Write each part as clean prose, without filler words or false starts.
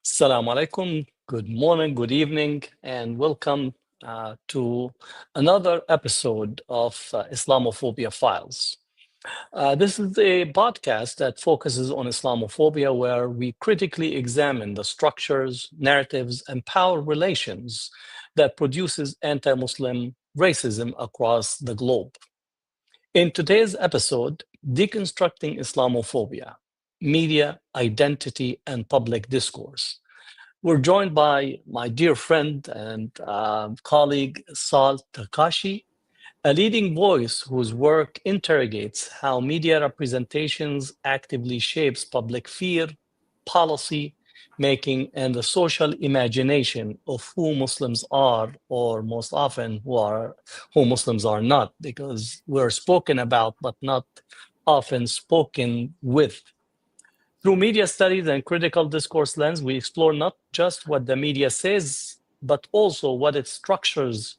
Assalamu alaikum. Good morning, good evening, and welcome to another episode of Islamophobia Files. This is a podcast that focuses on Islamophobia, where we critically examine the structures, narratives, and power relations that produces anti-Muslim racism across the globe. In today's episode, Deconstructing Islamophobia, Media, Identity, and Public Discourse. We're joined by my dear friend and colleague Saul Takahashi, a leading voice whose work interrogates how media representations actively shapes public fear, policy making, and the social imagination of who Muslims are, or most often who Muslims are not, because we're spoken about but not often spoken with. Through media studies and critical discourse lens, we explore not just what the media says, but also what it structures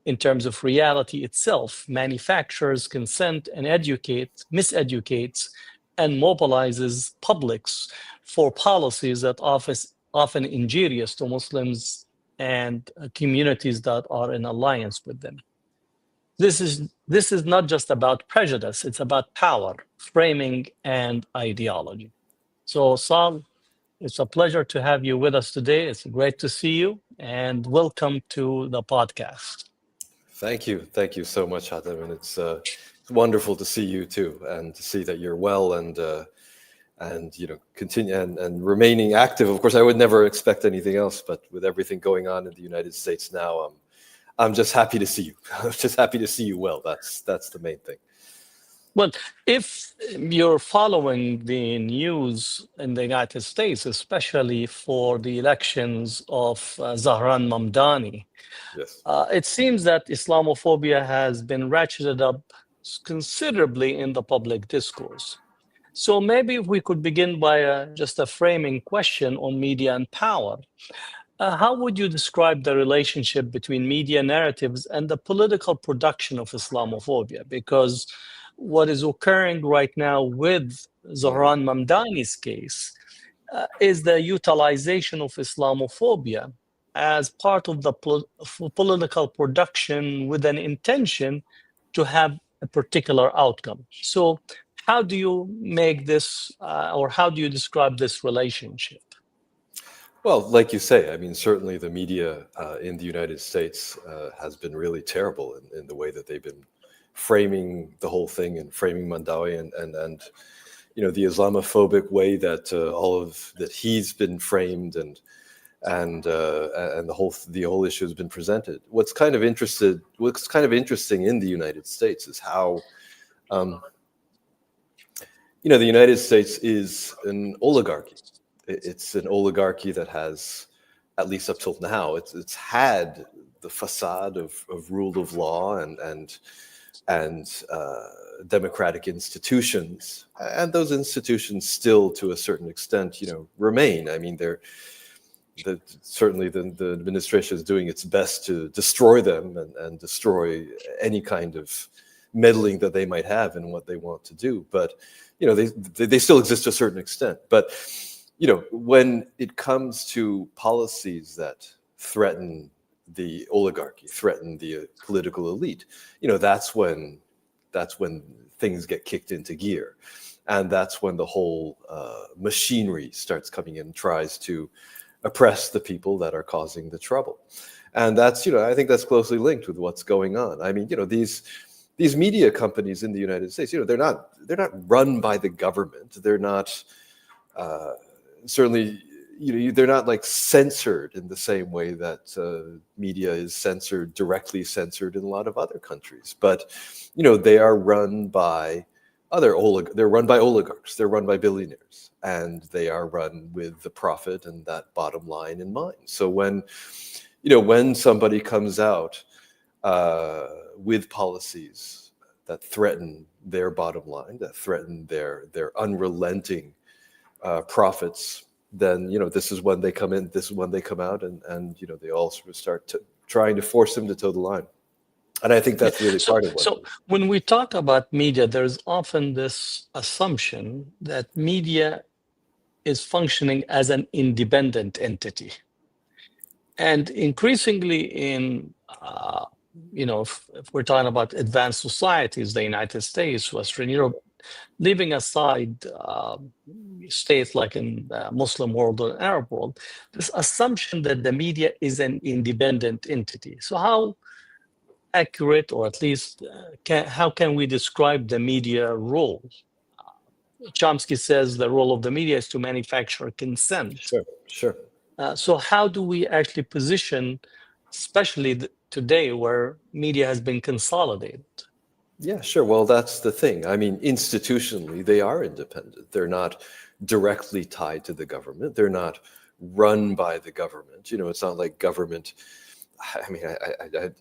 in terms of reality itself, manufactures, consent, and miseducates, and mobilizes publics for policies that often injurious to Muslims and communities that are in alliance with them. This is not just about prejudice, it's about power, framing, and ideology. So, Sal, it's a pleasure to have you with us today. It's great to see you, and welcome to the podcast. Thank you. Thank you so much, Hatem. And it's wonderful to see you too, and to see that you're well and continue and remaining active. Of course, I would never expect anything else, but with everything going on in the United States now, I'm just happy to see you. I'm just happy to see you well. That's the main thing. Well, if you're following the news in the United States, especially for the elections of Zahran Mamdani, Yes. it seems that Islamophobia has been ratcheted up considerably in the public discourse. So maybe if we could begin by just a framing question on media and power. How would you describe the relationship between media narratives and the political production of Islamophobia? Because what is occurring right now with Zohran Mamdani's case is the utilization of Islamophobia as part of the political production with an intention to have a particular outcome. So, how do you make this, or how do you describe this relationship? Well, like you say, I mean, certainly the media in the United States has been really terrible in the way that they've been framing the whole thing and framing Mandawi and the Islamophobic way that that he's been framed and the whole issue has been presented. What's kind of interesting in the United States is how the United States is an oligarchy. It's an oligarchy that has, at least up till now, it's had the facade of rule of law and democratic institutions, and those institutions still, to a certain extent, remain. I mean, certainly the administration is doing its best to destroy them and destroy any kind of meddling that they might have in what they want to do. But they still exist to a certain extent. But when it comes to policies that threaten the oligarchy, threaten the political elite, that's when things get kicked into gear, and that's when the whole machinery starts coming in and tries to oppress the people that are causing the trouble. And that's I think that's closely linked with what's going on. I mean, these media companies in the United States, they're not run by the government. They're not certainly, they're not like censored in the same way that media is directly censored in a lot of other countries. But they are run by they're run by oligarchs, they're run by billionaires, and they are run with the profit and that bottom line in mind. So when somebody comes out with policies that threaten their bottom line, that threaten their unrelenting profits, then this is when they come in, this is when they come out, and they all sort of start trying to force them to toe the line. And I think that's really part of what. So when we talk about media, there's often this assumption that media is functioning as an independent entity. And increasingly in, if we're talking about advanced societies, the United States, Western Europe, leaving aside states like in the Muslim world or Arab world, this assumption that the media is an independent entity. So how accurate, or at least how can we describe the media role? Chomsky says the role of the media is to manufacture consent. Sure, sure. So how do we actually position, especially today where media has been consolidated? Yeah, sure. Well, that's the thing. I mean, institutionally, they are independent. They're not directly tied to the government. They're not run by the government. You know, it's not like government. I mean,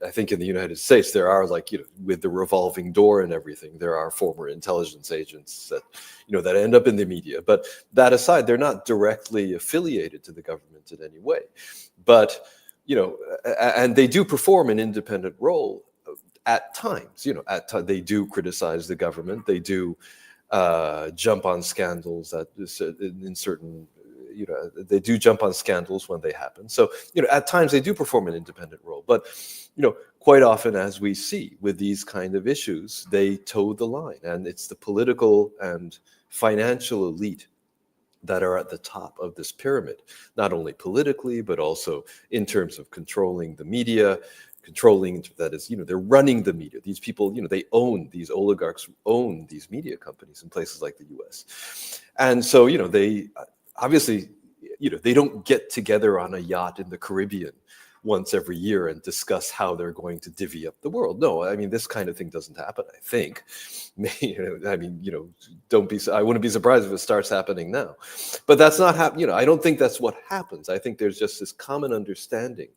I think in the United States, there are, like, you know, with the revolving door and everything, there are former intelligence agents that, you know, that end up in the media. But that aside, they're not directly affiliated to the government in any way. But, you know, and they do perform an independent role at times. You know, they do criticize the government. They do jump on scandals in certain, you know, they do jump on scandals when they happen. So, you know, at times they do perform an independent role. But, you know, quite often, as we see with these kind of issues, they toe the line. And it's the political and financial elite that are at the top of this pyramid, not only politically, but also in terms of controlling the media, controlling, that is, you know, they're running the media. These people, you know, these oligarchs own these media companies in places like the US. And so, you know, they obviously, you know, they don't get together on a yacht in the Caribbean once every year and discuss how they're going to divvy up the world. No, I mean, this kind of thing doesn't happen, I think. I mean, you know, I wouldn't be surprised if it starts happening now. But that's not happening. You know, I don't think that's what happens. I think there's just this common understanding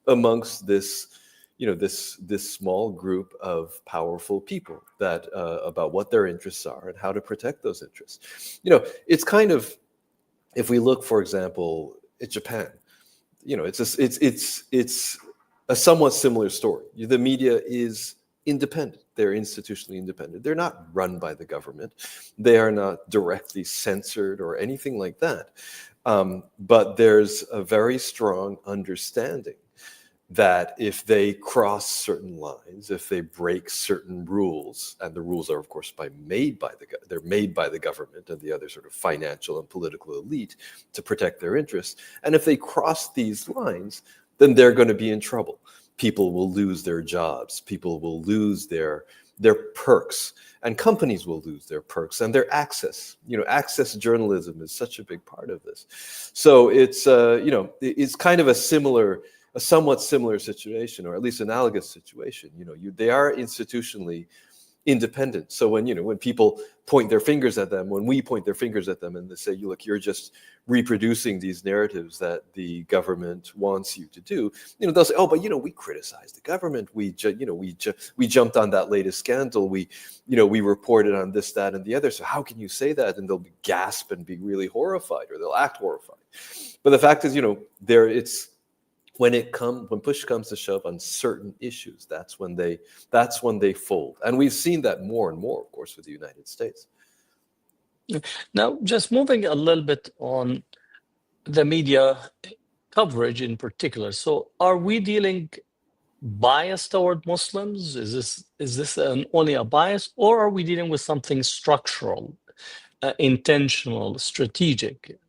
amongst this, you know, this small group of powerful people that about what their interests are and how to protect those interests. You know, it's kind of, if we look, for example, at Japan, you know, it's a somewhat similar story. The media is independent. They're institutionally independent. They're not run by the government. They are not directly censored or anything like that. But there's a very strong understanding that if they cross certain lines, if they break certain rules, and the rules are, of course, made by the government and the other sort of financial and political elite to protect their interests, and if they cross these lines, then they're going to be in trouble. People will lose their jobs. People will lose their perks, and companies will lose their perks and their access. You know, access journalism is such a big part of this. So it's you know, it's kind of a somewhat similar situation, or at least analogous situation. You know, they are institutionally independent. So when people point their fingers at them, when we point their fingers at them and they say, look, you're just reproducing these narratives that the government wants you to do, you know, they'll say, oh, but, you know, we criticize the government. We jumped on that latest scandal. We reported on this, that, and the other. So how can you say that? And they'll gasp and be really horrified, or they'll act horrified. But the fact is, you know, when push comes to shove on certain issues, that's when they fold. And we've seen that more and more, of course, with the United States. Now, just moving a little bit on the media coverage in particular. So are we dealing bias toward Muslims? Is this only a bias, or are we dealing with something structural, intentional, strategic?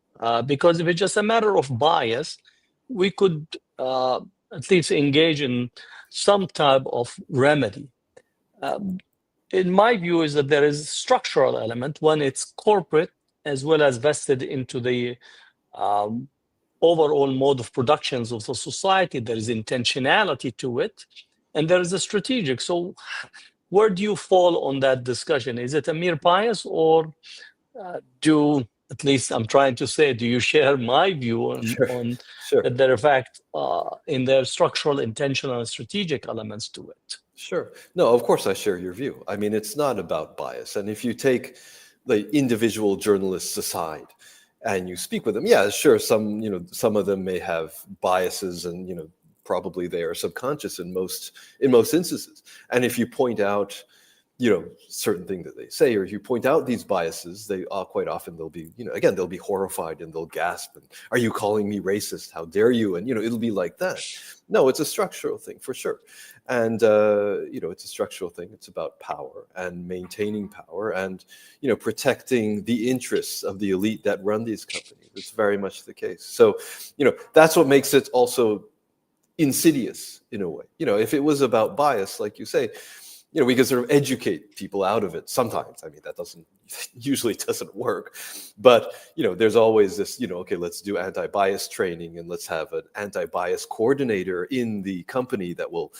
Because if it's just a matter of bias, we could at least engage in some type of remedy. In my view, is that there is a structural element. One, it's corporate as well as vested into the overall mode of productions of the society. There is intentionality to it, and there is a strategic. So where do you fall on that discussion? Is it a mere bias, or at least I'm trying to say, do you share my view on Sure. that there are, in fact, in their structural, intentional, and strategic elements to it? Sure. No, of course I share your view. I mean, it's not about bias. And if you take the individual journalists aside and you speak with them, yeah, sure, some of them may have biases, and, you know, probably they are subconscious in most instances. And if you point out, certain thing that they say, or if you point out these biases, they quite often they'll be, again, they'll be horrified and they'll gasp and, are you calling me racist? How dare you? And, it'll be like that. No, it's a structural thing for sure. And, it's a structural thing. It's about power and maintaining power and, protecting the interests of the elite that run these companies. It's very much the case. So, that's what makes it also insidious in a way. If it was about bias, like you say, we can sort of educate people out of it sometimes. I mean, that usually doesn't work. But, there's always this, okay, let's do anti-bias training and let's have an anti-bias coordinator in the company that will,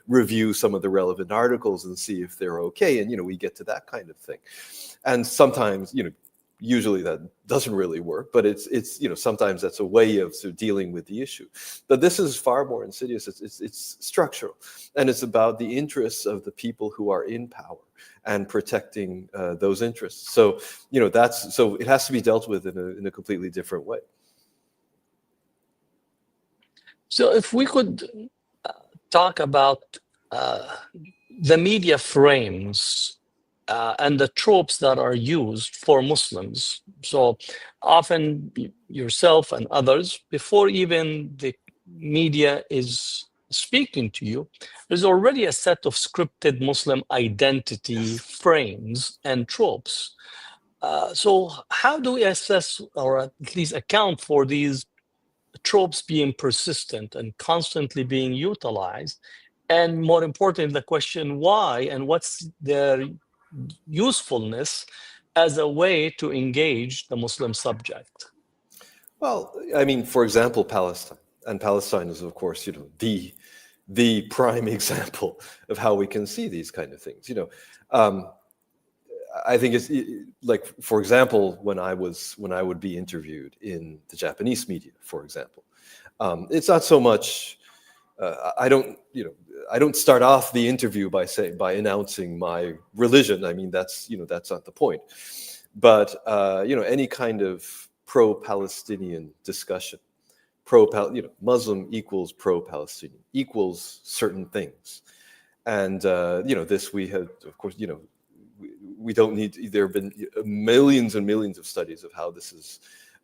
review some of the relevant articles and see if they're okay. And, we get to that kind of thing. And sometimes, usually that doesn't really work, but it's sometimes that's a way of sort of dealing with the issue. But this is far more insidious. It's structural, and it's about the interests of the people who are in power and protecting those interests. So so it has to be dealt with in a completely different way. So if we could talk about the media frames and the tropes that are used for Muslims. So often yourself and others, before even the media is speaking to you, there's already a set of scripted Muslim identity frames and tropes. So how do we assess or at least account for these tropes being persistent and constantly being utilized? And more importantly, the question why and what's their usefulness as a way to engage the Muslim subject? Well, I mean, for example, Palestine. And Palestine is, of course, the prime example of how we can see these kind of things. I think it's like, for example, when I would be interviewed in the Japanese media, for example, it's not so much. I don't start off the interview by announcing my religion. I mean, that's not the point. But any kind of pro-Palestinian discussion, Muslim equals pro-Palestinian equals certain things, and this we have, of course, we don't need. There have been millions and millions of studies of how this is.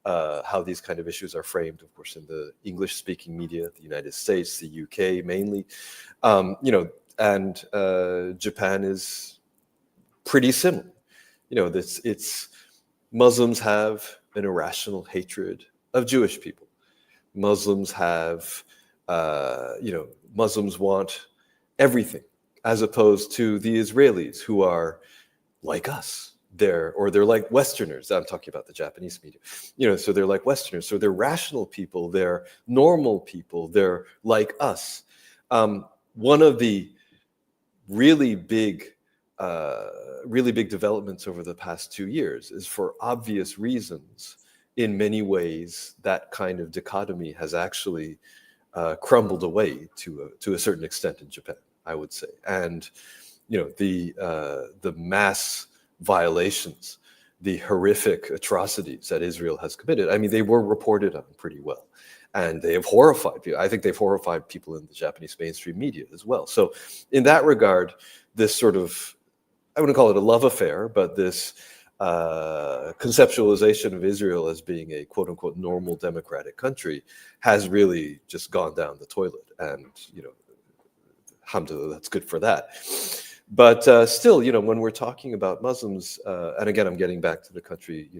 How these kind of issues are framed, of course, in the English-speaking media, the United States, the UK mainly, and Japan is pretty similar. It's Muslims have an irrational hatred of Jewish people. Muslims have, Muslims want everything, as opposed to the Israelis who are like us. They're like Westerners. I'm talking about the Japanese media. So they're like Westerners. So they're rational people. They're normal people. They're like us. One of the really big developments over the past 2 years is, for obvious reasons, in many ways, that kind of dichotomy has actually crumbled away to a certain extent in Japan, I would say. And the mass violations, the horrific atrocities that Israel has committed, I mean, they were reported on pretty well. And they have horrified people. I think they've horrified people in the Japanese mainstream media as well. So in that regard, this sort of, I wouldn't call it a love affair, but this conceptualization of Israel as being a quote unquote normal democratic country has really just gone down the toilet. And, alhamdulillah, that's good for that. But still, when we're talking about Muslims, and again, I'm getting back to the country,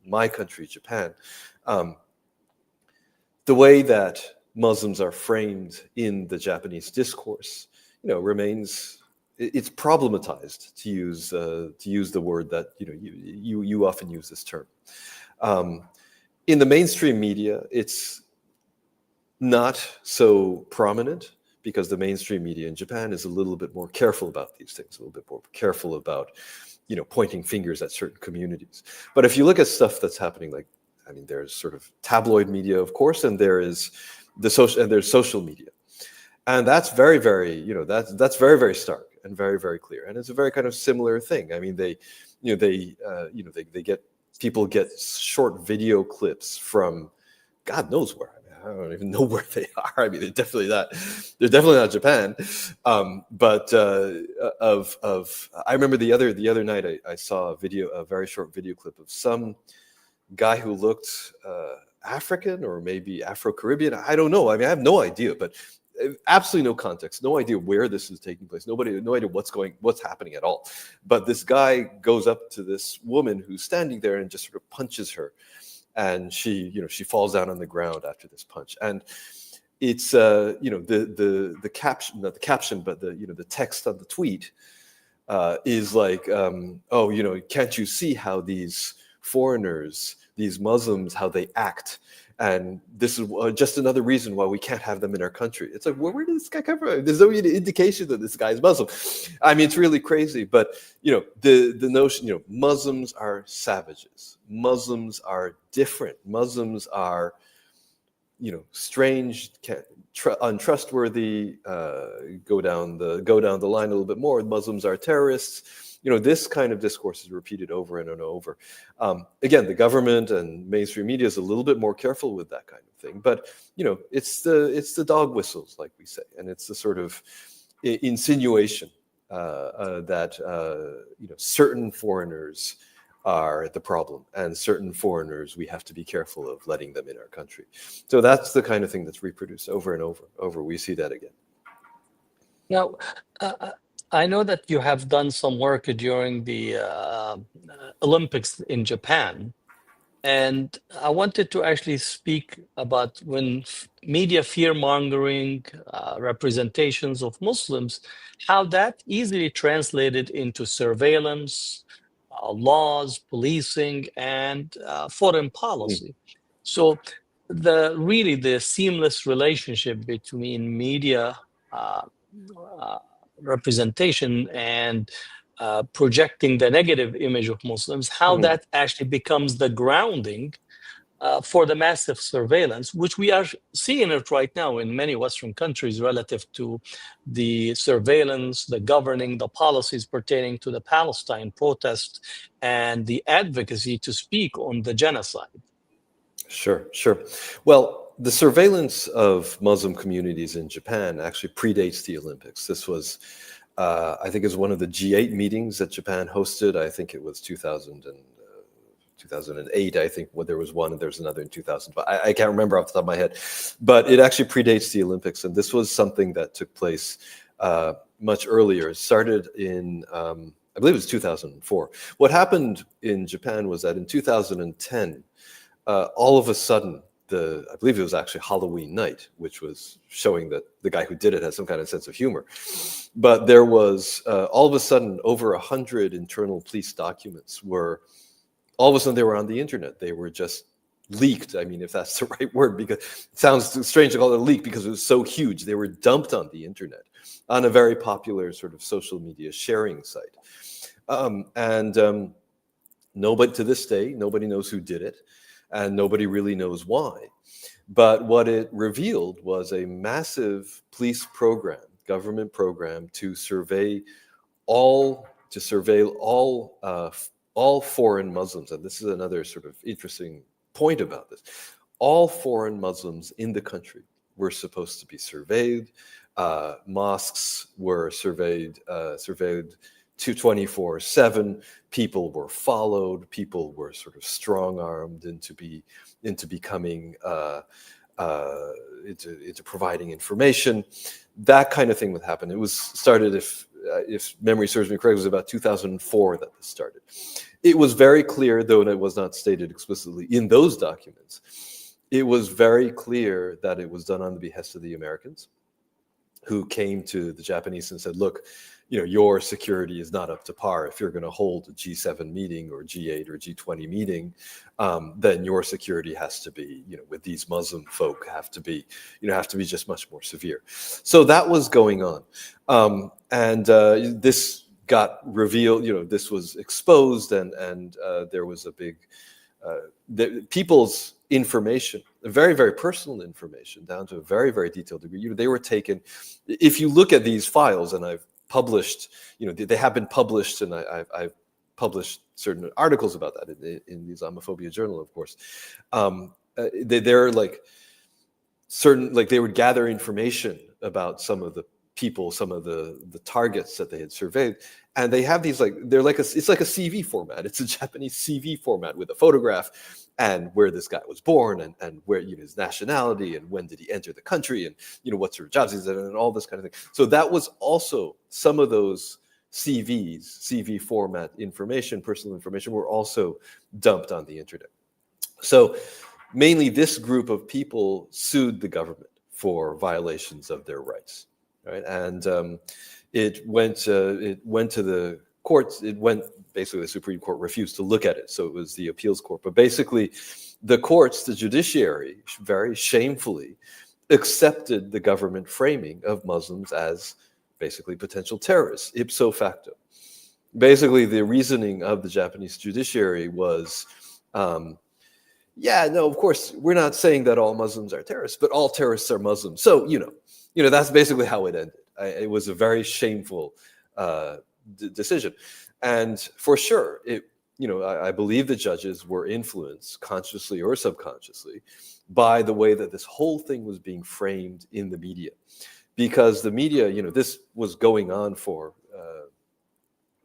my country, Japan, the way that Muslims are framed in the Japanese discourse, remains, it's problematized, to use the word that you often use this term. In the mainstream media, it's not so prominent, because the mainstream media in Japan is a little bit more careful about these things, a little bit more careful about, pointing fingers at certain communities. But if you look at stuff that's happening, like, I mean, there's sort of tabloid media, of course, and there's social media, and that's very, very, that's very, very stark and very, very clear, and it's a very kind of similar thing. I mean, people get short video clips from God knows where. I don't even know where they are. I mean, they're definitely not Japan. But I remember the other night I saw a very short video clip of some guy who looked African or maybe Afro-Caribbean. I don't know. I mean, I have no idea, but absolutely no context, no idea where this is taking place. No idea what's happening at all. But this guy goes up to this woman who's standing there and just sort of punches her, and she falls down on the ground after this punch. And it's the caption, not the caption, but the text on the tweet is like, can't you see how these foreigners, these Muslims, how they act? And this is just another reason why we can't have them in our country. It's like, where did this guy come from? There's no indication that this guy is Muslim. I mean, it's really crazy. But the notion, Muslims are savages. Muslims are different. Muslims are, strange, untrustworthy. Go down the line a little bit more. Muslims are terrorists. This kind of discourse is repeated over and over. Again, the government and mainstream media is a little bit more careful with that kind of thing. But it's the dog whistles, like we say, and it's the sort of insinuation that certain foreigners are the problem, and certain foreigners we have to be careful of letting them in our country. So that's the kind of thing that's reproduced over and over. We see that again. Now, I know that you have done some work during the Olympics in Japan, and I wanted to actually speak about when media fear-mongering representations of Muslims, how that easily translated into surveillance, laws, policing, and foreign policy. So the seamless relationship between media representation and projecting the negative image of Muslims, how that actually becomes the grounding for the massive surveillance, which we are seeing it right now in many Western countries relative to the surveillance, the governing, the policies pertaining to the Palestine protest, and the advocacy to speak on the genocide. Sure. Well, the surveillance of Muslim communities in Japan actually predates the Olympics. This was, I think, it was one of the G8 meetings that Japan hosted. I think it was 2008. I think there was one and there's another in 2000. But I can't remember off the top of my head. But it actually predates the Olympics, and this was something that took place much earlier. It started in, I believe it was 2004. What happened in Japan was that in 2010, all of a sudden, I believe it was actually Halloween night, which was showing that the guy who did it has some kind of sense of humor. But there was, all of a sudden, over 100 internal police documents all of a sudden they were on the internet. They were just leaked. I mean, if that's the right word, because it sounds strange to call it a leak because it was so huge. They were dumped on the internet on a very popular sort of social media sharing site. Nobody, to this day, nobody knows who did it. And nobody really knows why. But what it revealed was a massive police program, government program, to surveil all foreign Muslims. And this is another sort of interesting point about this. All foreign Muslims in the country were supposed to be surveyed. Mosques were surveyed 24/7. People were followed. People were sort of strong-armed into becoming into providing information. That kind of thing would happen. It was started, if memory serves me correct, it was about 2004 that this started. It was very clear, though it was not stated explicitly in those documents, it was very clear that it was done on the behest of the Americans, who came to the Japanese and said, look, your security is not up to par. If you're going to hold a G7 meeting or G8 or G20 meeting, then your security has to be, with these Muslim folk, have to be just much more severe. So that was going on. This got revealed, this was exposed, and there was a big, people's information, very, very personal information, down to a very, very detailed degree. They were taken. If you look at these files, and I've published, they have been published, and I've published certain articles about that in the Islamophobia journal, of course. They're like certain, like they would gather information about some of the people, some of the targets that they had surveyed, and they have these, like, they're like it's like a CV format. It's a Japanese CV format with a photograph and where this guy was born, and where, his nationality, and when did he enter the country, and what sort of jobs he's in, and all this kind of thing. So that was also some of those CV format information, personal information, were also dumped on the internet. So mainly this group of people sued the government for violations of their rights, right? And it went to the courts. Basically, the Supreme Court refused to look at it, so it was the appeals court. But basically, the courts, the judiciary, very shamefully accepted the government framing of Muslims as basically potential terrorists, ipso facto. Basically, the reasoning of the Japanese judiciary was, yeah, no, of course, we're not saying that all Muslims are terrorists, but all terrorists are Muslims. So, that's basically how it ended. It was a very shameful decision. And for sure, I believe the judges were influenced, consciously or subconsciously, by the way that this whole thing was being framed in the media. Because the media, this was going on for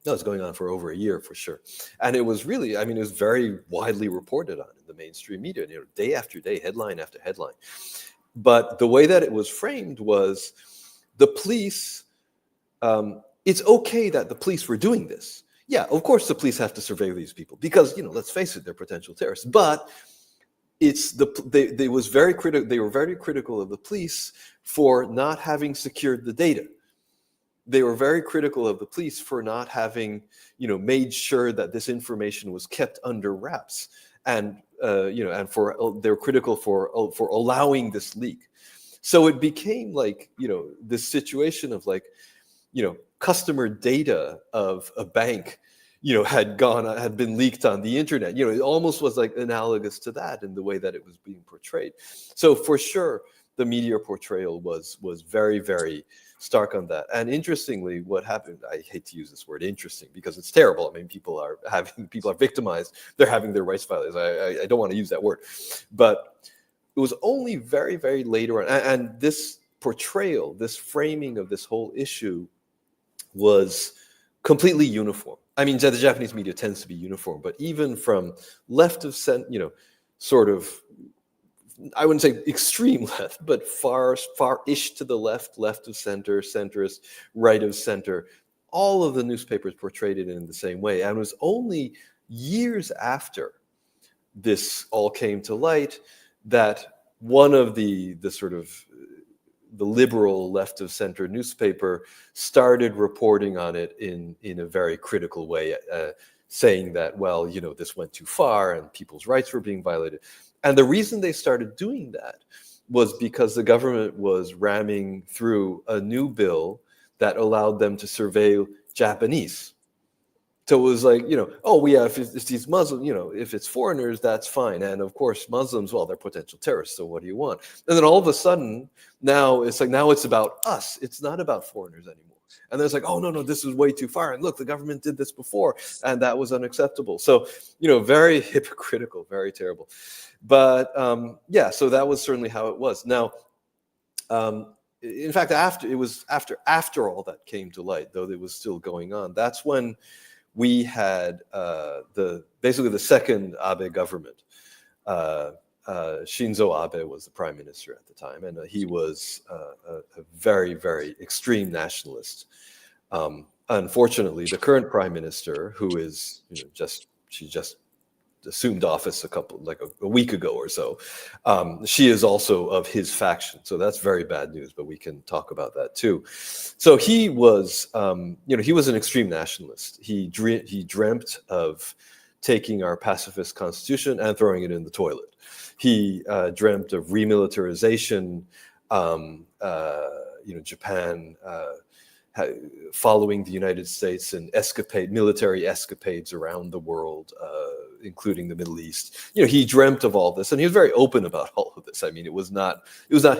over a year, for sure. And it was really, it was very widely reported on in the mainstream media, day after day, headline after headline. But the way that it was framed was the police, it's okay that the police were doing this. Yeah, of course the police have to surveil these people because, let's face it, they're potential terrorists. But they were very critical of the police for not having secured the data. They were very critical of the police for not having, made sure that this information was kept under wraps, and they're critical for allowing this leak. So it became like, this situation of like, customer data of a bank, had been leaked on the internet. It almost was like analogous to that in the way that it was being portrayed. So for sure, the media portrayal was very, very stark on that. And interestingly, what happened, I hate to use this word interesting because it's terrible. people are victimized. They're having their rights violated. I don't want to use that word. But it was only very, very later on. And this portrayal, this framing of this whole issue was completely uniform. The Japanese media tends to be uniform, but even from left of center, sort of, I wouldn't say extreme left, but far-ish to the left of center, centrist, right of center, all of the newspapers portrayed it in the same way. And it was only years after this all came to light that one of the sort of the liberal left of center newspaper started reporting on it in a very critical way, saying that, well, this went too far and people's rights were being violated. And the reason they started doing that was because the government was ramming through a new bill that allowed them to surveil Japanese. So it was like, oh yeah, if it's these Muslims, if it's foreigners, that's fine. And of course, Muslims, well, they're potential terrorists. So what do you want? And then all of a sudden, now it's about us. It's not about foreigners anymore. And there's like, oh no, this is way too far. And look, the government did this before, and that was unacceptable. So, very hypocritical, very terrible. But yeah, so that was certainly how it was. Now, in fact, after all that came to light, though it was still going on, that's when we had basically the second Abe government. Shinzo Abe was the prime minister at the time, and he was a very, very extreme nationalist. Unfortunately, the current prime minister, who is she just assumed office a week ago or so, she is also of his faction. So that's very bad news, but we can talk about that too. So he was, he was an extreme nationalist. He dreamt of taking our pacifist constitution and throwing it in the toilet. He dreamt of remilitarization, Japan following the United States in military escapades around the world, including the Middle East. He dreamt of all this, and he was very open about all of this. It was not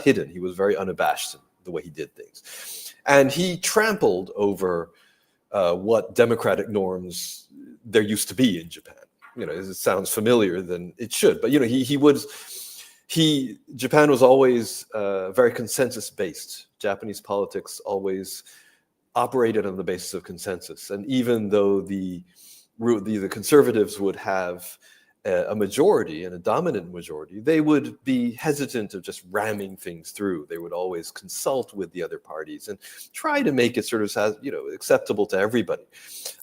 hidden. He was very unabashed in the way he did things. And he trampled over what democratic norms there used to be in Japan. It sounds familiar than it should, but he would Japan was always very consensus based. Japanese politics always operated on the basis of consensus, and even though the conservatives would have a majority and a dominant majority, they would be hesitant of just ramming things through. They would always consult with the other parties and try to make it sort of acceptable to everybody.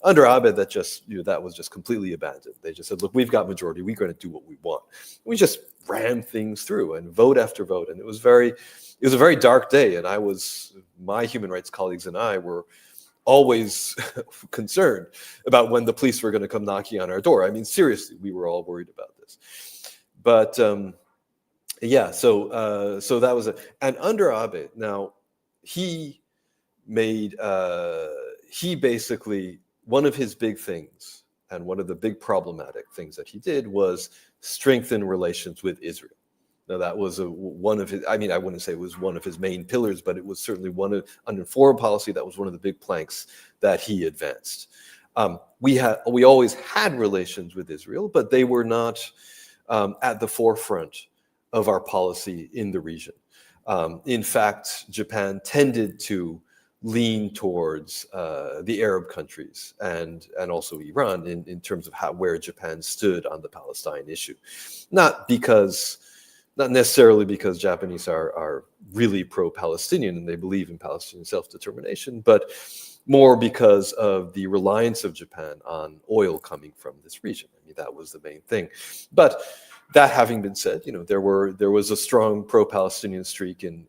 Under Abe, that was just completely abandoned. They just said, look, we've got majority, we're going to do what we want. We just ram things through and vote after vote. And it was a very dark day. And my human rights colleagues and I were always concerned about when the police were going to come knocking on our door. I mean, seriously, we were all worried about this. But yeah, so that was it. And under Abe, now he basically, one of his big things and one of the big problematic things that he did was strengthen relations with Israel. Now that was one of his, I mean, I wouldn't say it was one of his main pillars, but it was certainly under foreign policy, that was one of the big planks that he advanced. We always had relations with Israel, but they were not at the forefront of our policy in the region. In fact, Japan tended to lean towards the Arab countries and also Iran in terms of where Japan stood on the Palestine issue. Not necessarily because Japanese are really pro-Palestinian and they believe in Palestinian self-determination, but more because of the reliance of Japan on oil coming from this region. I mean, that was the main thing. But that having been said, there was a strong pro-Palestinian streak in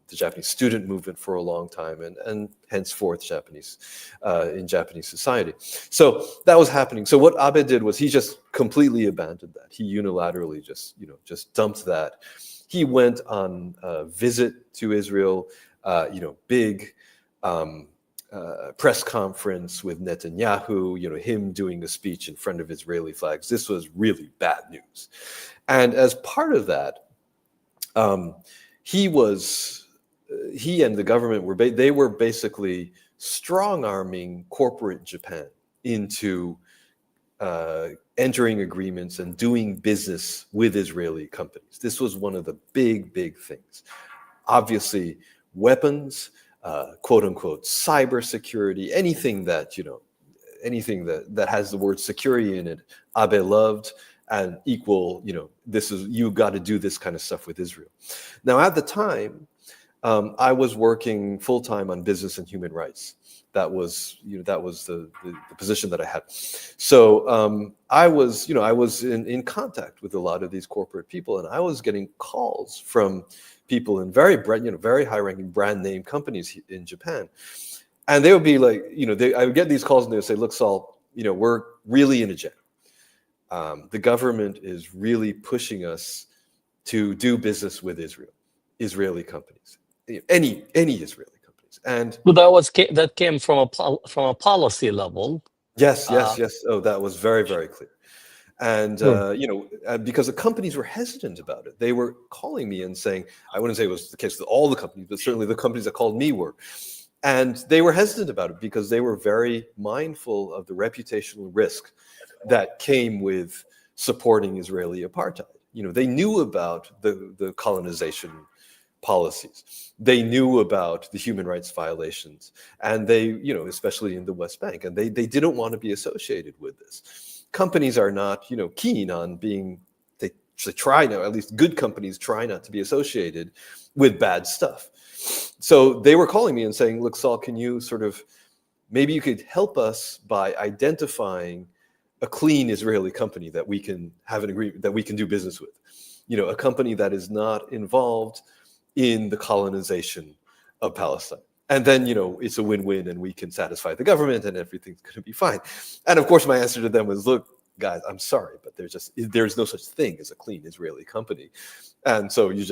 the Japanese student movement for a long time, and henceforth in Japanese society. So that was happening. So what Abe did was he just completely abandoned that. He unilaterally just dumped that. He went on a visit to Israel, big press conference with Netanyahu, him doing a speech in front of Israeli flags. This was really bad news. And as part of that, he and the government were basically strong-arming corporate Japan into entering agreements and doing business with Israeli companies. This was one of the big things. Obviously, weapons, quote unquote, cybersecurity, anything that has the word security in it, Abe loved, and equal, you got to do this kind of stuff with Israel. Now, at the time, I was working full-time on business and human rights. That was the position that I had. So I was in contact with a lot of these corporate people, and I was getting calls from people in very high-ranking brand name companies in Japan, and they would be like, I would get these calls and they would say, "Look, Saul, we're really in a jam. The government is really pushing us to do business with Israeli companies, any Israeli companies." And So that came from a policy level. yes. Oh, that was very clear. And because the companies were hesitant about it, they were calling me and saying, I wouldn't say it was the case with all the companies, but certainly the companies that called me were. And they were hesitant about it because they were very mindful of the reputational risk that came with supporting Israeli apartheid. They knew about the colonization policies. They knew about the human rights violations, and they, especially in the West Bank, and they didn't want to be associated with this. Companies are not, keen on being, they try now, at least good companies try not to be associated with bad stuff. So they were calling me and saying, "Look, Saul, can you maybe you could help us by identifying a clean Israeli company that we can have an agreement, that we can do business with, a company that is not involved in the colonization of Palestine. And then, it's a win-win and we can satisfy the government and everything's going to be fine." And of course, my answer to them was, "Look, guys, I'm sorry, but there's no such thing as a clean Israeli company. And so you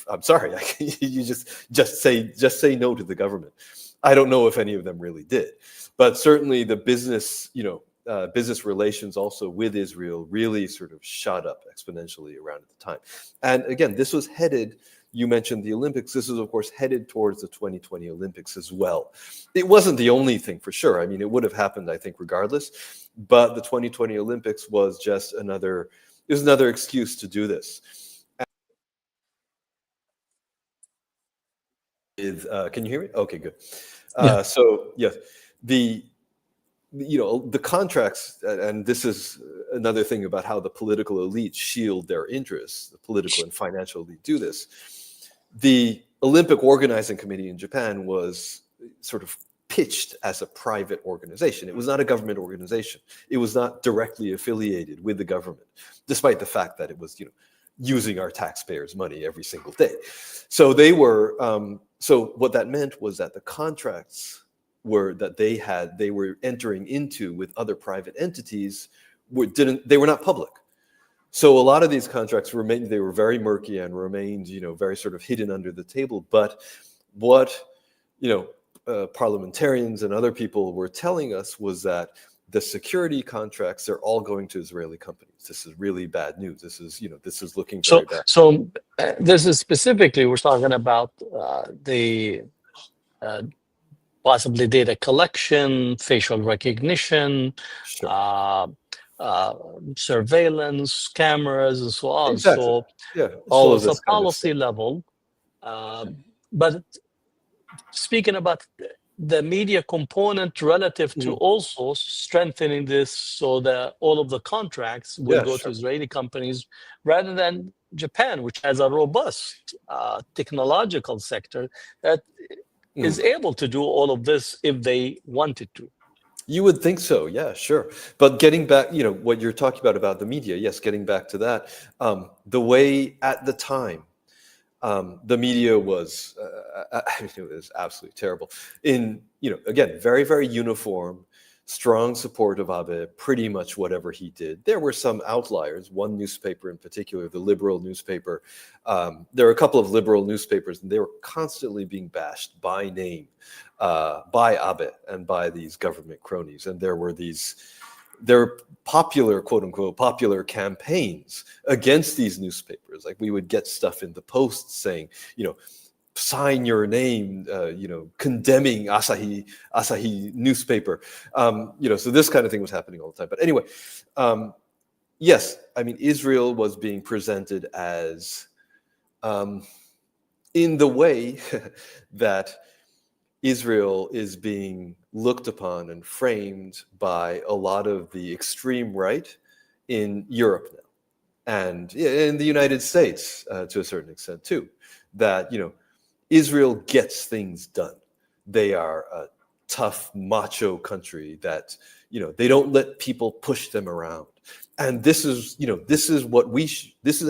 I'm sorry, you just say no to the government." I don't know if any of them really did, but certainly the business, business relations also with Israel really sort of shot up exponentially around at the time. And again, this was headed, you mentioned the Olympics. This is, of course, headed towards the 2020 Olympics as well. It wasn't the only thing, for sure. I mean, it would have happened, I think, regardless. But the 2020 Olympics was just another excuse to do this. with, can you hear me? Okay, good. Yeah. So yes, the the contracts, and this is another thing about how the political elite shield their interests. The political and financial elite do this. The Olympic Organizing Committee in Japan was sort of pitched as a private organization. It was not a government organization. It was not directly affiliated with the government, despite the fact that it was, using our taxpayers' money every single day. So they were. So what that meant was that the contracts that they were entering into with other private entities they were not public. So a lot of these contracts they were very murky and remained, very sort of hidden under the table. But what, parliamentarians and other people were telling us was that the security contracts are all going to Israeli companies. This is really bad news. This is looking very bad. So this is specifically, we're talking about the possibly data collection, facial recognition, Sure. surveillance, cameras, and so on. Exactly. So, Yeah, all of it's a this kind of policy stuff. level. But speaking about the media component relative to also strengthening this so that all of the contracts will Yeah, go to sure. Israeli companies rather than Japan, which has a robust technological sector that is able to do all of this if they wanted to. You would think so, yeah, sure. But getting back, what you're talking about the media, yes, getting back to that, the way at the time, the media was, it was absolutely terrible. Again, very, very uniform, strong support of Abe, pretty much whatever he did. There were some outliers, one newspaper in particular, the liberal newspaper. There were a couple of liberal newspapers, and they were constantly being bashed by name by Abe and by these government cronies. And there were popular, quote unquote, popular campaigns against these newspapers. Like we would get stuff in the Post saying, sign your name, condemning Asahi newspaper. So this kind of thing was happening all the time. But anyway, yes, I mean, Israel was being presented as in the way that Israel is being looked upon and framed by a lot of the extreme right in Europe now, and in the United States to a certain extent too, that, Israel gets things done. They are a tough, macho country that, they don't let people push them around. And this is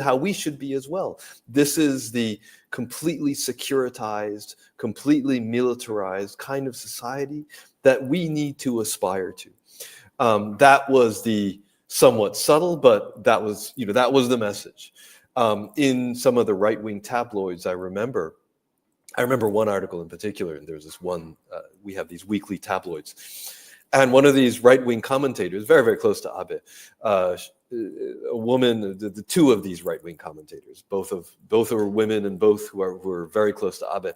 how we should be as well. This is the completely securitized, completely militarized kind of society that we need to aspire to. That was the somewhat subtle, but that was the message. In some of the right-wing tabloids, I remember one article in particular, and there's this one, we have these weekly tabloids, and one of these right-wing commentators, very, very close to Abe, a woman, the two of these right-wing commentators, both are women and both who are very close to Abe,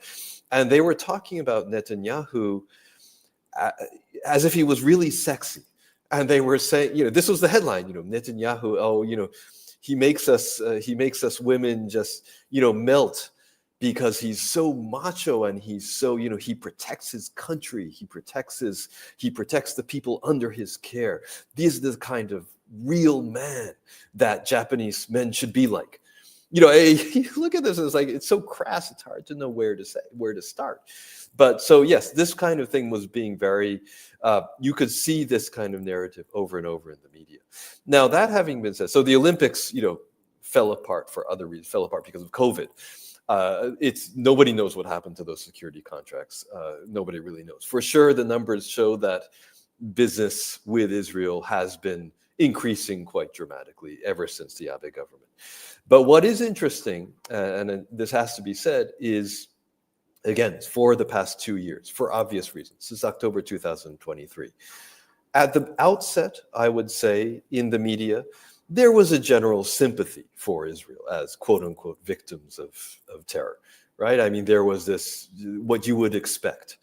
and they were talking about Netanyahu as if he was really sexy. And they were saying, this was the headline, Netanyahu, he makes us women just, melt because he's so macho and he's so, he protects his country, he protects the people under his care. These are the kind of real man that Japanese men should be like. You look at this, it's so crass, it's hard to know where to start. But so yes, this kind of thing was being very, you could see this kind of narrative over and over in the media. Now, that having been said, so the Olympics, fell apart for other reasons, fell apart because of COVID. Nobody knows what happened to those security contracts. Nobody really knows. For sure, the numbers show that business with Israel has been increasing quite dramatically ever since the Abe government. But what is interesting, and this has to be said, is, again, for the past 2 years, for obvious reasons, since October 2023. At the outset, I would say, in the media, there was a general sympathy for Israel as quote-unquote victims of terror, right? I mean, there was this, what you would expect.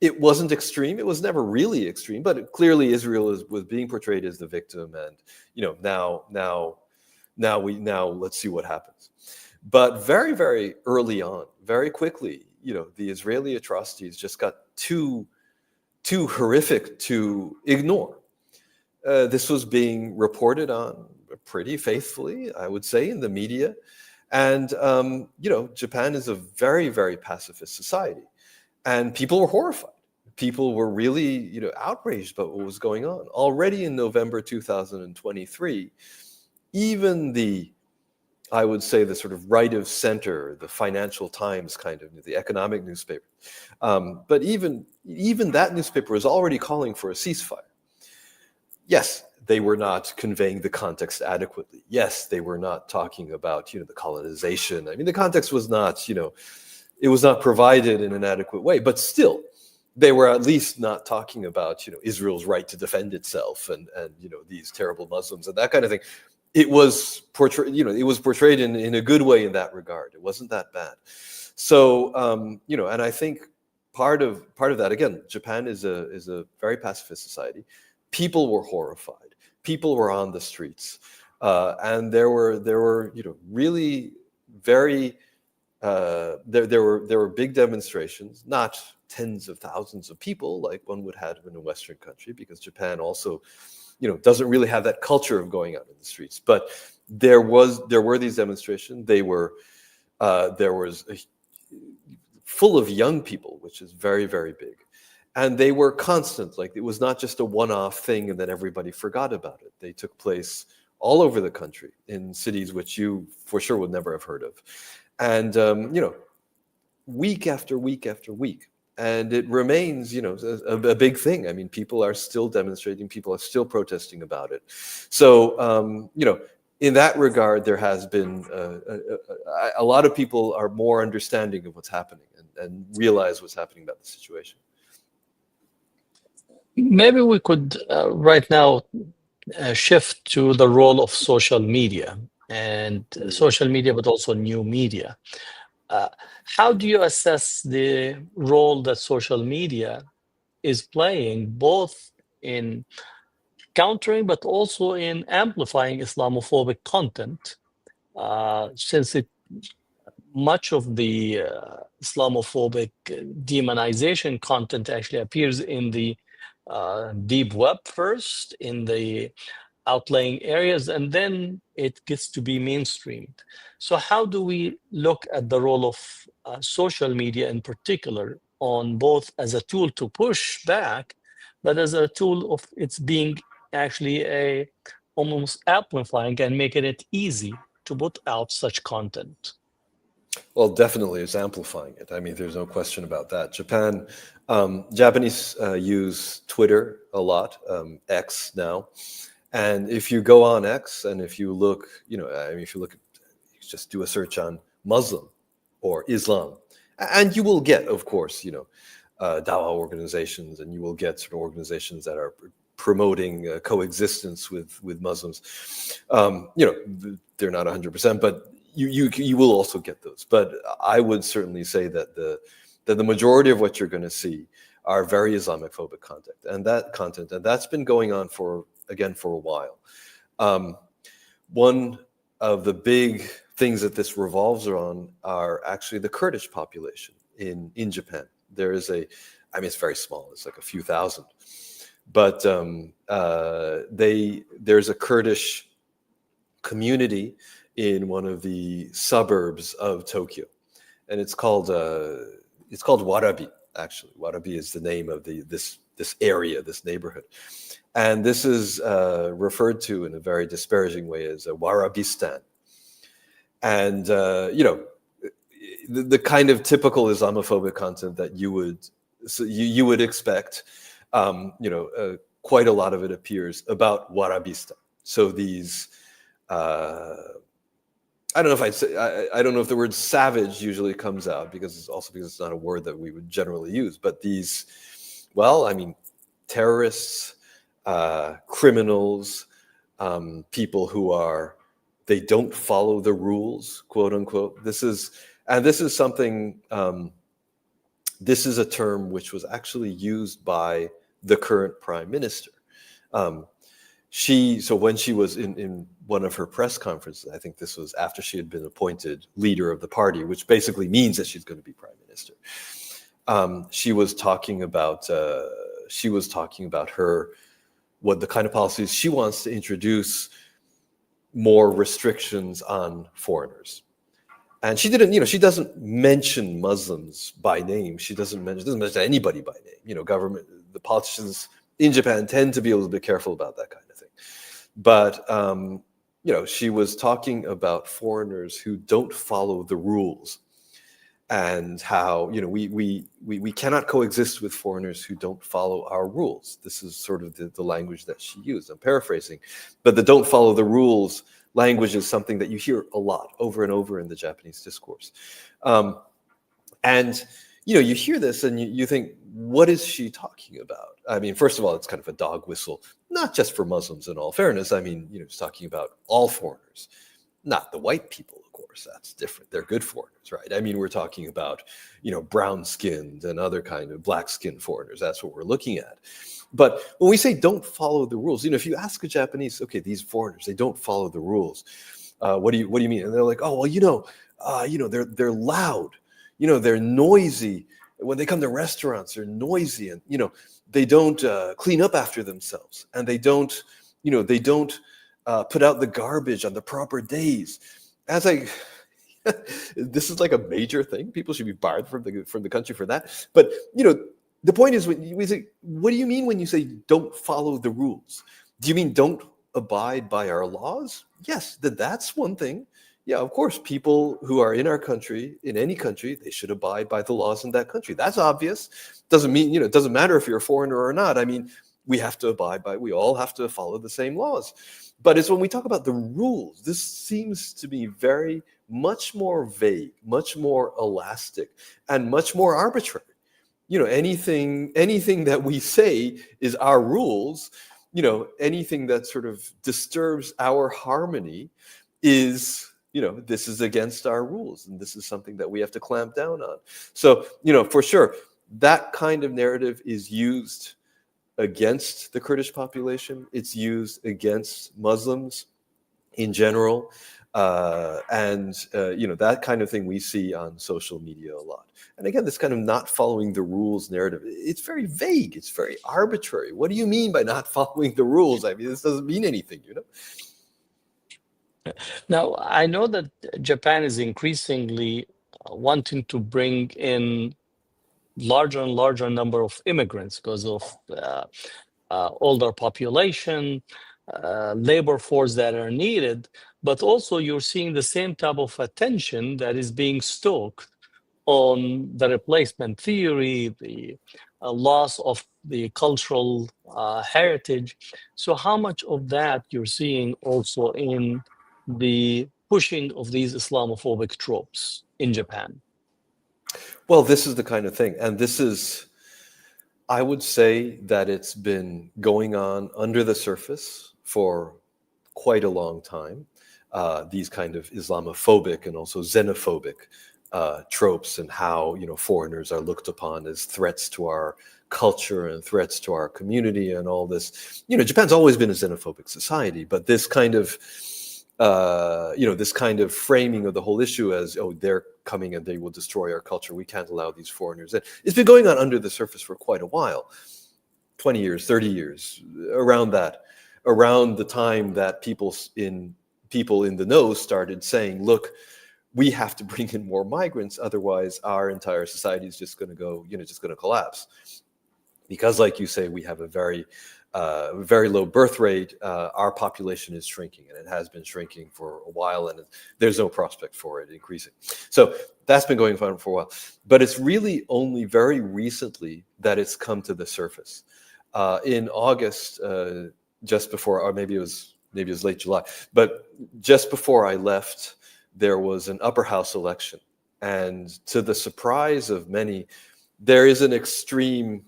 It wasn't extreme. It was never really extreme, but clearly Israel was being portrayed as the victim, and now let's see what happens. But very, very early on, very quickly, the Israeli atrocities just got too horrific to ignore. This was being reported on pretty faithfully, I would say, in the media. And, Japan is a very, very pacifist society. And people were horrified. People were really, outraged about what was going on. Already in November 2023, even I would say the sort of right of center, the Financial Times kind of, the economic newspaper. But even that newspaper was already calling for a ceasefire. Yes, they were not conveying the context adequately. Yes, they were not talking about, the colonization. I mean, the context was not, it was not provided in an adequate way, but still, they were at least not talking about, Israel's right to defend itself and these terrible Muslims and that kind of thing. It was portrayed, in a good way in that regard. It wasn't that bad. So, and I think part of that, again, Japan is a very pacifist society. People were horrified. People were on the streets, and there were really very there were big demonstrations, not tens of thousands of people like one would have in a Western country, because Japan also doesn't really have that culture of going out in the streets. But there were these demonstrations. There was full of young people, which is very, very big. And they were constant. Like, it was not just a one-off thing and then everybody forgot about it. They took place all over the country in cities which you for sure would never have heard of. And, week after week after week. And it remains, a big thing. I mean, people are still demonstrating. People are still protesting about it. So, in that regard, there has been a lot of people are more understanding of what's happening and realize what's happening about the situation. Maybe we could right now shift to the role of social media and social media, but also new media. How do you assess the role that social media is playing, both in countering but also in amplifying Islamophobic content, since much of the Islamophobic demonization content actually appears in the deep web first, in the outlying areas, and then it gets to be mainstreamed. So how do we look at the role of social media in particular, on both as a tool to push back, but as a tool of its being actually almost amplifying and making it easy to put out such content? Well, definitely it's amplifying it. I mean, there's no question about that. Japanese use Twitter a lot, X now. And if you go on X and if you look, if you just do a search on Muslim or Islam, and you will get, of course, Dawah organizations, and you will get sort of organizations that are promoting coexistence with Muslims. They're not 100%, but you will also get those. But I would certainly say that the majority of what you're going to see are very Islamophobic content, and that's been going on for a while. One of the big things that this revolves around are actually the Kurdish population in Japan. There is it's very small. It's like a few thousand, but there's a Kurdish community in one of the suburbs of Tokyo, and it's called Warabi. Actually, Warabi is the name of this area, this neighborhood, and this is referred to in a very disparaging way as a Warabistan. And the kind of typical Islamophobic content that you would expect, quite a lot of it appears about Warabistan. So these. I don't know if the word savage usually comes out because it's not a word that we would generally use. But these, terrorists, criminals, people who they don't follow the rules, quote unquote. This is something. This is a term which was actually used by the current prime minister. So when she was in one of her press conferences, I think this was after she had been appointed leader of the party, which basically means that she's going to be prime minister. She was talking about what the kind of policies she wants to introduce, more restrictions on foreigners. And she doesn't mention Muslims by name. She doesn't mention anybody by name. The politicians in Japan tend to be a little bit careful about that kind of thing. But, she was talking about foreigners who don't follow the rules, and how, we cannot coexist with foreigners who don't follow our rules. This is sort of the language that she used. I'm paraphrasing, but the don't follow the rules language is something that you hear a lot over and over in the Japanese discourse. And, you hear this and you think, what is she talking about? I mean, first of all, it's kind of a dog whistle, not just for Muslims in all fairness. I mean, it's talking about all foreigners, not the white people, of course. That's different. They're good foreigners, right? I mean, we're talking about, brown-skinned and other kind of black-skinned foreigners. That's what we're looking at. But when we say don't follow the rules, if you ask a Japanese, okay, these foreigners, they don't follow the rules. What do you mean? And they're like, oh, well, they're loud. They're noisy. When they come to restaurants, they're noisy, and they don't clean up after themselves, and they don't put out the garbage on the proper days. As this is like a major thing. People should be barred from the country for that. But the point is, when we say, what do you mean when you say don't follow the rules? Do you mean don't abide by our laws? Yes, that's one thing. Yeah, of course, people who are in our country, in any country, they should abide by the laws in that country. That's obvious. Doesn't mean, it doesn't matter if you're a foreigner or not. I mean, we all have to follow the same laws. But it's when we talk about the rules, this seems to be very much more vague, much more elastic, and much more arbitrary. Anything that we say is our rules, anything that sort of disturbs our harmony is, this is against our rules, and this is something that we have to clamp down on. So, for sure, that kind of narrative is used against the Kurdish population. It's used against Muslims in general. That kind of thing we see on social media a lot. And again, this kind of not following the rules narrative, it's very vague. It's very arbitrary. What do you mean by not following the rules? I mean, this doesn't mean anything, Now, I know that Japan is increasingly wanting to bring in larger and larger number of immigrants because of older population, labor force that are needed, but also you're seeing the same type of attention that is being stoked on the replacement theory, the loss of the cultural heritage. So how much of that you're seeing also in the pushing of these Islamophobic tropes in Japan? Well, this is the kind of thing. And I would say that it's been going on under the surface for quite a long time. These kind of Islamophobic and also xenophobic tropes, and how foreigners are looked upon as threats to our culture and threats to our community and all this. Japan's always been a xenophobic society, but this kind of framing of the whole issue as, oh, they're coming and they will destroy our culture, we can't allow these foreigners in. It's been going on under the surface for quite a while, 20 years, 30 years, around the time that people in the know started saying, look, we have to bring in more migrants, otherwise our entire society is just going to go, just going to collapse. Because, like you say, we have a very low birth rate. Our population is shrinking, and it has been shrinking for a while, and there's no prospect for it increasing. So that's been going on for a while. But it's really only very recently that it's come to the surface. In August, just before, or maybe it was late July, but just before I left, there was an upper house election. And to the surprise of many, there is an extreme,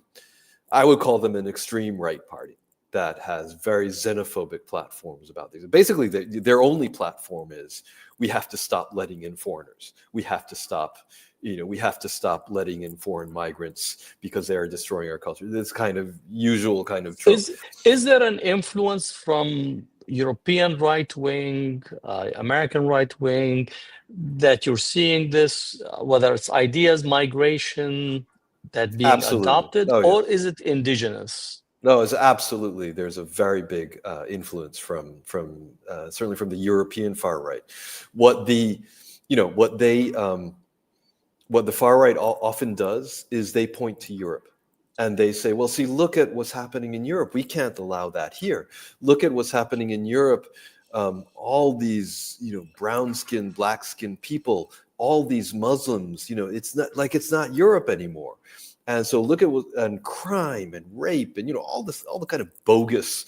I would call them an extreme right party that has very xenophobic platforms about these. Basically, their only platform is, we have to stop letting in foreigners. We have to stop, we have to stop letting in foreign migrants because they are destroying our culture. This kind of usual kind of trope. Is there an influence from European right wing, American right wing, that you're seeing this, whether it's ideas, migration, that being Absolutely. adopted, Oh yeah. or is it indigenous? No, it's absolutely. There's a very big influence from certainly from the European far right. What the you know what the far right often does is they point to Europe, and they say, well, see, look at what's happening in Europe. We can't allow that here. Look at what's happening in Europe. All these brown skinned, black skinned people, all these Muslims. It's not Europe anymore. And so look at and crime and rape and all the kind of bogus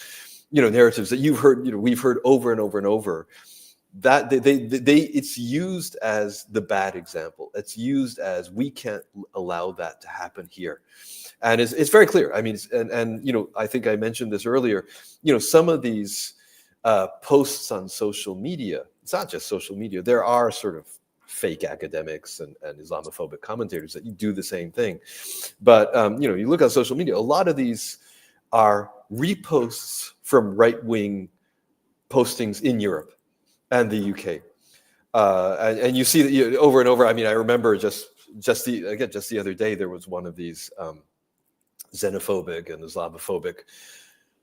narratives that we've heard over and over and over, that it's used as the bad example. It's used as, we can't allow that to happen here. And it's very clear. I mean, I think I mentioned this earlier. Some of these posts on social media, it's not just social media, there are sort of fake academics and Islamophobic commentators that do the same thing. But you look at social media, a lot of these are reposts from right-wing postings in Europe and the UK, and you see that over and over. I mean, I remember just the other day, there was one of these xenophobic and Islamophobic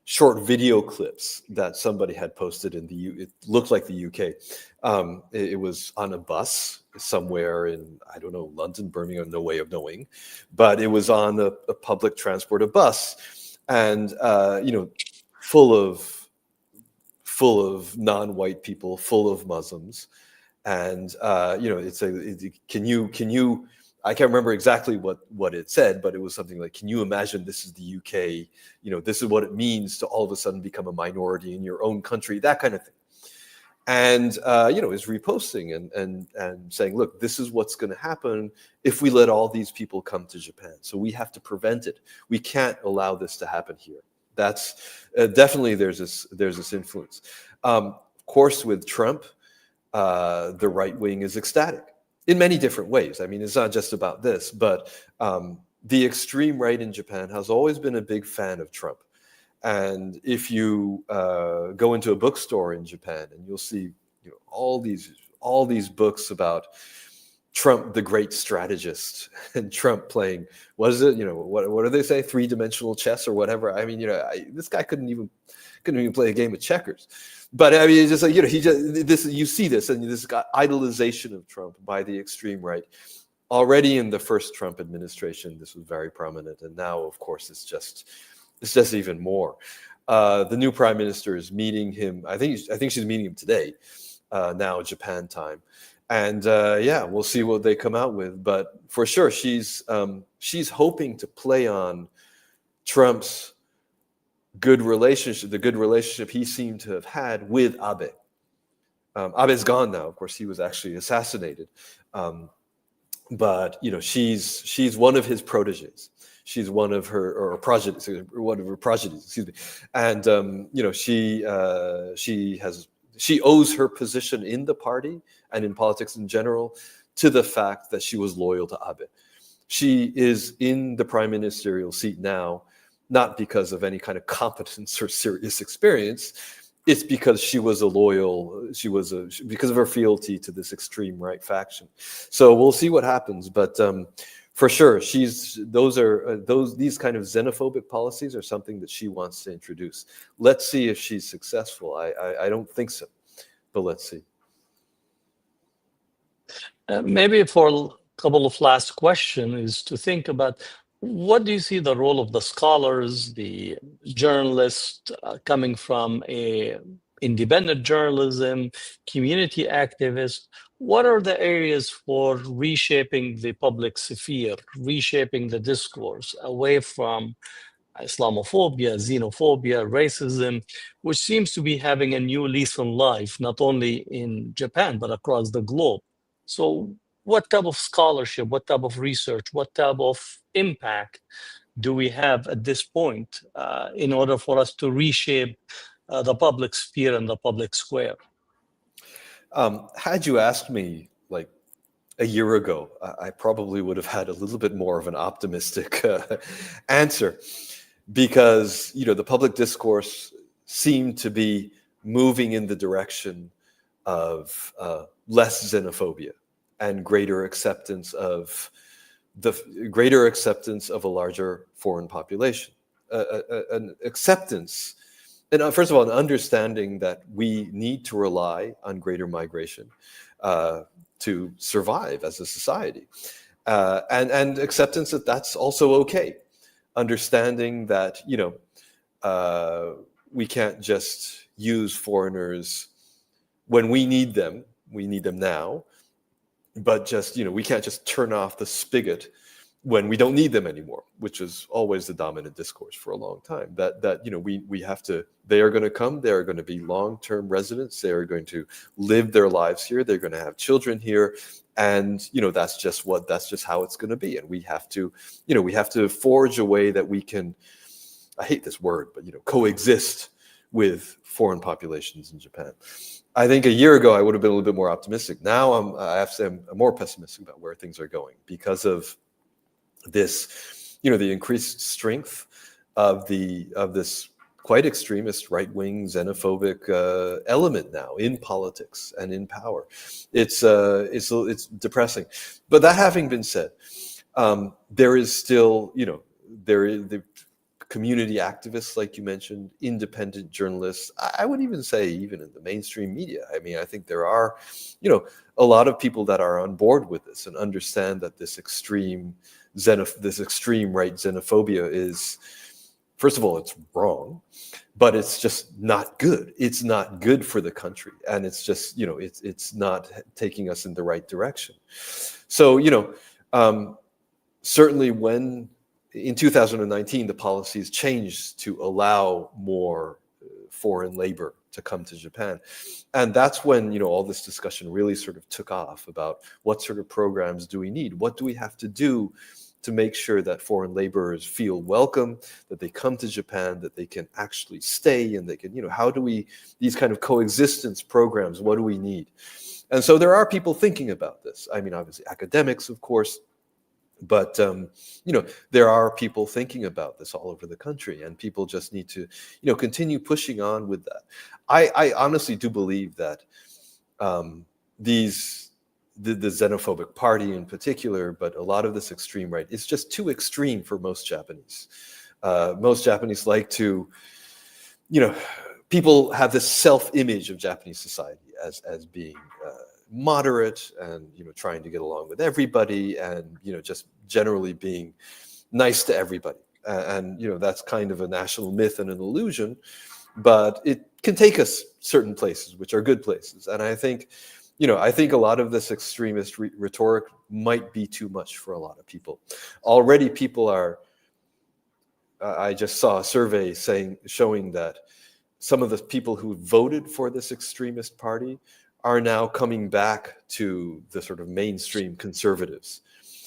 short video clips that somebody had posted in it looked like the UK. It was on a bus somewhere in, I don't know, London, Birmingham, no way of knowing, but it was on a public transport, a bus, and full of non-white people, full of Muslims, and can you I can't remember exactly what it said, but it was something like, can you imagine this is the UK? This is what it means to all of a sudden become a minority in your own country, that kind of thing. And is reposting and saying, look, this is what's going to happen if we let all these people come to Japan. So we have to prevent it. We can't allow this to happen here. That's definitely, there's this influence. Of course, with Trump, the right wing is ecstatic in many different ways. I mean, it's not just about this, but the extreme right in Japan has always been a big fan of Trump. And if you go into a bookstore in Japan, and you'll see all these books about Trump, the great strategist, and Trump playing, what is it? What do they say? 3-dimensional chess or whatever. I mean, this guy couldn't even play a game of checkers. But I mean, it's just like, you see this, and this idolization of Trump by the extreme right. Already in the first Trump administration, this was very prominent, and now, of course, it's just even more. The new prime minister is meeting him. I think she's meeting him today, now Japan time, and we'll see what they come out with. But for sure, she's hoping to play on Trump's the good relationship he seemed to have had with Abe. Abe's gone now. Of course, he was actually assassinated. But she's one of his proteges. She's one of her progenies, excuse me. And she owes her position in the party and in politics in general to the fact that she was loyal to Abe. She is in the prime ministerial seat now, not because of any kind of competence or serious experience. It's because because of her fealty to this extreme right faction. So we'll see what happens. But for sure, these kind of xenophobic policies are something that she wants to introduce. Let's see if she's successful. I don't think so, but let's see. Maybe for a couple of last questions is to think about, what do you see the role of the scholars, the journalists coming from a independent journalism, community activists? What are the areas for reshaping the public sphere, reshaping the discourse away from Islamophobia, xenophobia, racism, which seems to be having a new lease on life, not only in Japan, but across the globe? So what type of scholarship, what type of research, what type of impact do we have at this point in order for us to reshape the public sphere and the public square? Had you asked me like a year ago, I probably would have had a little bit more of an optimistic answer, because the public discourse seemed to be moving in the direction of less xenophobia and greater acceptance of a larger foreign population, an acceptance, and first of all, an understanding that we need to rely on greater migration to survive as a society, and acceptance that that's also okay. Understanding that we can't just use foreigners when we need them. We need them now, but just we can't just turn off the spigot when we don't need them anymore, which is always the dominant discourse for a long time. That we have to. They are going to come. They are going to be long-term residents. They are going to live their lives here. They're going to have children here, and that's just how it's going to be. And we have to forge a way that we can. I hate this word, but coexist with foreign populations in Japan. I think a year ago I would have been a little bit more optimistic. Now I have to say I'm more pessimistic about where things are going because of this, the increased strength of this quite extremist, right-wing, xenophobic element now in politics and in power. It's depressing. But that having been said, there is still, there is the community activists, like you mentioned, independent journalists. I would even say even in the mainstream media. I mean, I think there are, a lot of people that are on board with this and understand that this extreme right xenophobia is, first of all, it's wrong, but it's just not good. It's not good for the country, and it's just it's not taking us in the right direction. So certainly when in 2019 the policies changed to allow more foreign labor to come to Japan, and that's when all this discussion really sort of took off about what sort of programs do we need, what do we have to do to make sure that foreign laborers feel welcome, that they come to Japan, that they can actually stay, and they can, how do we, these kind of coexistence programs, what do we need? And so there are people thinking about this. I mean, obviously academics, of course, but there are people thinking about this all over the country, and people just need to continue pushing on with that. I honestly do believe that the xenophobic party in particular, but a lot of this extreme right, it's just too extreme for most Japanese. Most Japanese like to, people have this self-image of Japanese society as being moderate and trying to get along with everybody, and just generally being nice to everybody, and that's kind of a national myth and an illusion, but it can take us certain places which are good places. And I think a lot of this extremist rhetoric might be too much for a lot of people. Already people are, I just saw a survey showing that some of the people who voted for this extremist party are now coming back to the sort of mainstream conservatives.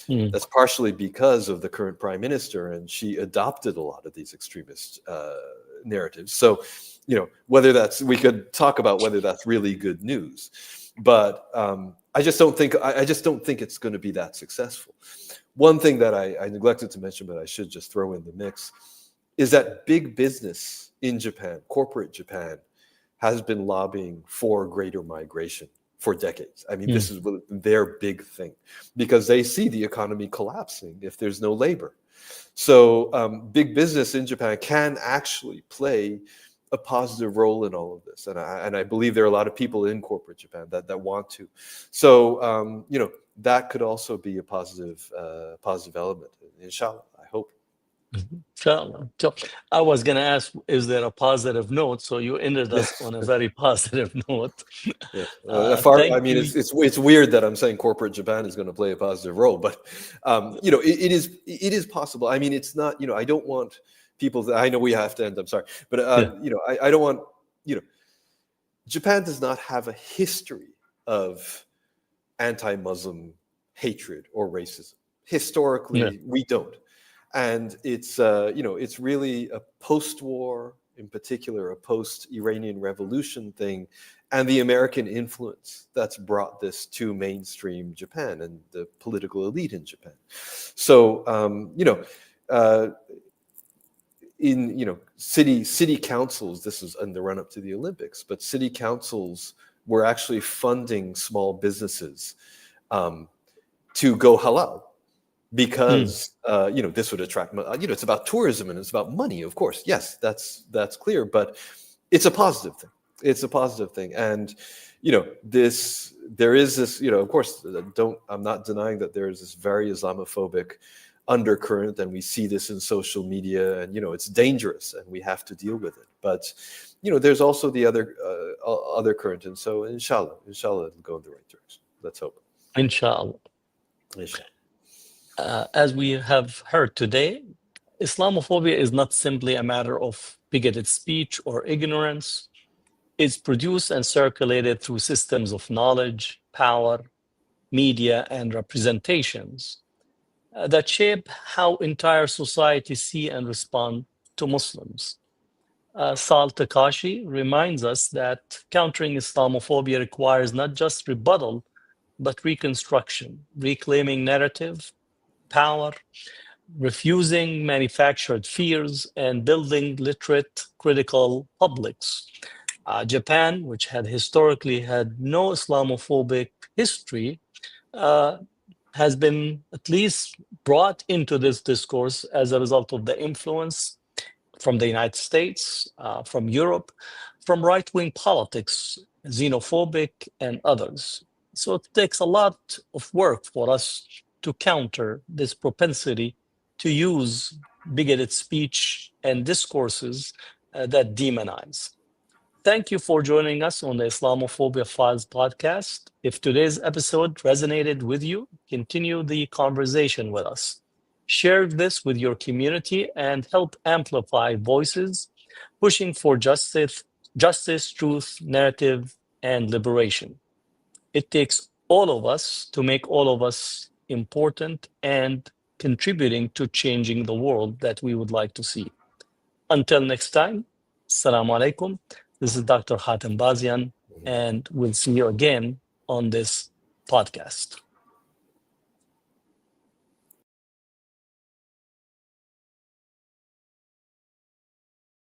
That's partially because of the current prime minister, and she adopted a lot of these extremist narratives. So, we could talk about whether that's really good news, but I just don't think it's going to be that successful. One thing that I neglected to mention, but I should just throw in the mix, is that big business in Japan, corporate Japan, has been lobbying for greater migration for decades. I mean, this is their big thing, because they see the economy collapsing if there's no labor. So big business in Japan can actually play a positive role in all of this. And I believe there are a lot of people in corporate Japan that want to. So, that could also be a positive element, inshallah, I hope. Inshallah. So I was going to ask, is there a positive note? So you ended us on a very positive note. Yeah. I Thank mean, you. it's weird that I'm saying corporate Japan is going to play a positive role, but it is possible. I mean, it's not. I don't want people. I know we have to end. I'm sorry, but Yeah. I don't want. Japan does not have a history of anti-Muslim hatred or racism. Historically, Yeah. we don't. And it's it's really a post-war, in particular a post-Iranian Revolution thing, and the American influence that's brought this to mainstream Japan and the political elite in Japan. So, in city councils, this was in the run-up to the Olympics, but city councils were actually funding small businesses to go halal, because this would attract, it's about tourism and it's about money, of course. Yes, that's clear, but it's a positive thing. It's a positive thing. And there is this, of course, I'm not denying that there is this very Islamophobic undercurrent, and we see this in social media, and it's dangerous and we have to deal with it. But there's also the other current, and so inshallah it'll go in the right direction. Let's hope. Inshallah. As we have heard today, Islamophobia is not simply a matter of bigoted speech or ignorance. It's produced and circulated through systems of knowledge, power, media, and representations that shape how entire societies see and respond to Muslims. Saul Takahashi reminds us that countering Islamophobia requires not just rebuttal, but reconstruction, reclaiming narrative, power, refusing manufactured fears, and building literate, critical publics. Japan, which had historically had no Islamophobic history, has been at least brought into this discourse as a result of the influence from the United States, from Europe, from right-wing politics, xenophobic, and others. So it takes a lot of work for us to counter this propensity to use bigoted speech and discourses that demonize. Thank you for joining us on the Islamophobia Files podcast. If today's episode resonated with you, continue the conversation with us. Share this with your community and help amplify voices pushing for justice, truth, narrative, and liberation. It takes all of us to make all of us important and contributing to changing the world that we would like to see. Until next time, Assalamu alaikum. This is Dr. Hatem Bazian, and we'll see you again on this podcast.